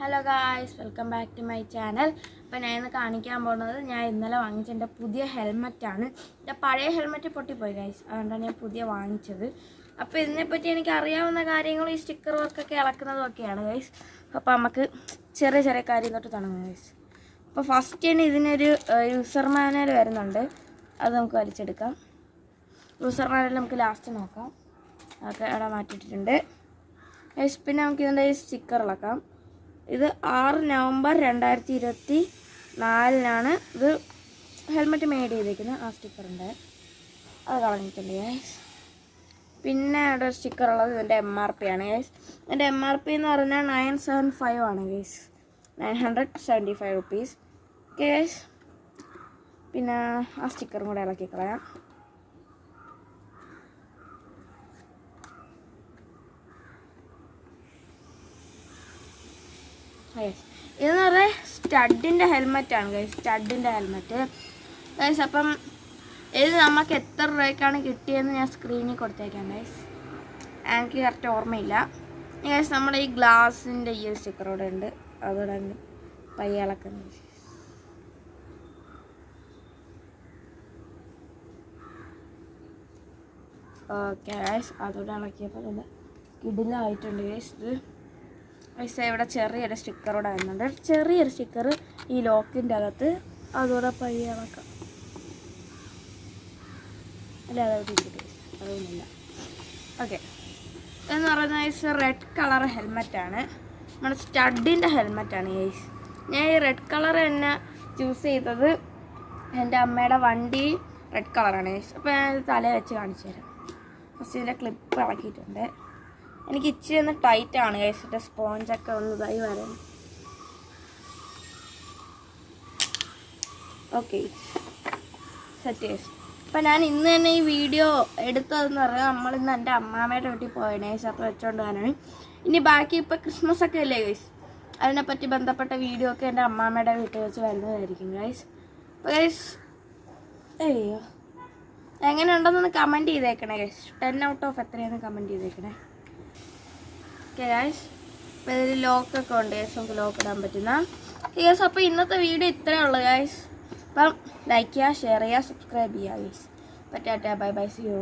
Hello guys, welcome back to my channel. അപ്പോൾ ഞാൻ ഇന്ന് കാണിക്കാൻ പോകുന്നത് ഞാൻ ഇന്നലെ വാങ്ങിച്ച എൻ്റെ പുതിയ ഹെൽമെറ്റാണ്. എൻ്റെ പഴയ ഹെൽമെറ്റ് പൊട്ടിപ്പോയി ഗായ്സ്, അതുകൊണ്ടാണ് ഞാൻ പുതിയ വാങ്ങിച്ചത്. അപ്പോൾ ഇതിനെപ്പറ്റി എനിക്ക് അറിയാവുന്ന കാര്യങ്ങളും ഈ സ്റ്റിക്കർ വർക്കൊക്കെ ഇളക്കുന്നതും ഒക്കെയാണ് ഗായ്സ്. അപ്പോൾ നമുക്ക് ചെറിയ ചെറിയ കാര്യം തൊട്ട് തുടങ്ങാം ഗായ്സ്. അപ്പോൾ ഫസ്റ്റ് തന്നെ ഇതിനൊരു യൂസർ മാനുവൽ വരുന്നുണ്ട്, അത് നമുക്ക് വലിച്ചെടുക്കാം. യൂസർ മാനുവൽ നമുക്ക് ലാസ്റ്റ് നോക്കാം. അതൊക്കെ അവിടെ മാറ്റിയിട്ടുണ്ട് ഗായ്സ്. പിന്നെ നമുക്ക് ഇതിൻ്റെ ഈ സ്റ്റിക്കർ ഇളക്കാം. ഇത് 6 നവംബർ 2024 ഇത് ഹെൽമെറ്റ് മെയ്ഡ് ചെയ്തേക്കുന്നത്. ആ സ്റ്റിക്കറുണ്ട്, അത് കളഞ്ഞിട്ടുണ്ട് ഗൈസ്. പിന്നെ ഇവിടെ ഒരു സ്റ്റിക്കർ ഉള്ളത് ഇതിൻ്റെ MRP ആണ് ഗൈസ്. ഇതിൻ്റെ MRP എന്ന് പറഞ്ഞാൽ 975 ആണ് ഗൈസ്, 975 റുപ്പീസ് ഗൈസ്. പിന്നെ ആ സ്റ്റിക്കറും കൂടെ ഇളക്കി കളയാം. ഇതെന്ന് പറഞ്ഞാൽ സ്റ്റഡിൻ്റെ ഹെൽമെറ്റാണ് ഗൈസ്, സ്റ്റഡിൻ്റെ ഹെൽമെറ്റ് ഗൈസ്. അപ്പം ഇത് നമുക്ക് എത്ര രൂപയ്ക്കാണ് കിട്ടിയതെന്ന് ഞാൻ സ്ക്രീനിൽ കൊടുത്തേക്കാം ഗൈസ്, എനിക്ക് കറക്റ്റ് ഓർമ്മയില്ല ഗൈസ്. നമ്മുടെ ഈ ഗ്ലാസിൻ്റെ ഈ ഒരു സ്റ്റിക്കറോടെ ഉണ്ട്, അതോടെ പയ്യെ ഇളക്കുന്നത്. ഓക്കെ ഗൈസ്, അതോടെ ഇളക്കിയപ്പോൾ നല്ല കിടിലായിട്ടുണ്ട് ഗൈസ്. ഇത് ഗൈസ് ഇവിടെ ചെറിയൊരു സ്റ്റിക്കറോടെ വരുന്നുണ്ട്, ചെറിയൊരു സ്റ്റിക്കർ ഈ ലോക്കിൻ്റെ അകത്ത്, അതോടെ പയ്യെ ഇളക്കാം. അല്ല അതോടെ ഇരിക്കട്ടെ, അതൊന്നുമില്ല. ഓക്കെ, എന്ന് പറയുന്നത് ഗൈസ് റെഡ് കളർ ഹെൽമെറ്റാണ്, നമ്മുടെ സ്റ്റഡിൻ്റെ ഹെൽമെറ്റാണ് ഗൈസ്. ഞാൻ ഈ റെഡ് കളർ തന്നെ ചൂസ് ചെയ്തത്, എൻ്റെ അമ്മയുടെ വണ്ടി റെഡ് കളറാണ് ഗൈസ്. അപ്പോൾ ഞാനിത് തലയിൽ വെച്ച് കാണിച്ചു തരാം. ഫസ്റ്റ് ഇതിൻ്റെ ക്ലിപ്പ് ഇളക്കിയിട്ടുണ്ട്. എനിക്ക് ഇച്ചിരി ഒന്ന് ടൈറ്റാണ് ഗൈസ്, സ്പോഞ്ചൊക്കെ ഒന്ന് ഇതായി വരാൻ. Okay set guys. അപ്പം ഞാൻ ഇന്ന് തന്നെ ഈ വീഡിയോ എടുത്തതെന്ന് പറഞ്ഞാൽ നമ്മളിന്ന് എൻ്റെ അമ്മാമ്മയുടെ വീട്ടിൽ പോയത് ഗൈസ്, അപ്പോൾ വെച്ചോണ്ട് ഞാനാണ്. ഇനി ബാക്കി ഇപ്പോൾ ക്രിസ്മസ് ഒക്കെ അല്ലേ ഗൈസ്, അതിനെപ്പറ്റി ബന്ധപ്പെട്ട വീഡിയോ ഒക്കെ എൻ്റെ അമ്മാമ്മയുടെ വീട്ടിൽ വെച്ച് വരുന്നതായിരിക്കും ഗൈസ്. അപ്പോൾ ഗൈസ് അയ്യോ എങ്ങനെ ഉണ്ടെന്നൊന്ന് കമൻറ്റ് ചെയ്തേക്കണേ ഗൈസ്. 10 ഔട്ട് ഓഫ് എത്രയാണെന്ന് കമൻറ്റ് ചെയ്തേക്കണേ. ഓക്കെ ഗൈസ്, അപ്പോൾ ഇതിൽ ലോക്കൊക്കെ ഉണ്ട് ഗൈസ്, നമുക്ക് ലോക്ക് ഇടാൻ പറ്റുന്ന ഗൈസ്. അപ്പോൾ ഇന്നത്തെ വീഡിയോ ഇത്രയേ ഉള്ളൂ ഗൈസ്. അപ്പം ലൈക്ക് ചെയ്യുക, ഷെയർ ചെയ്യുക, സബ്സ്ക്രൈബ് ചെയ്യുക ഗൈസ്. അപ്പോൾ tata, bye bye, see U.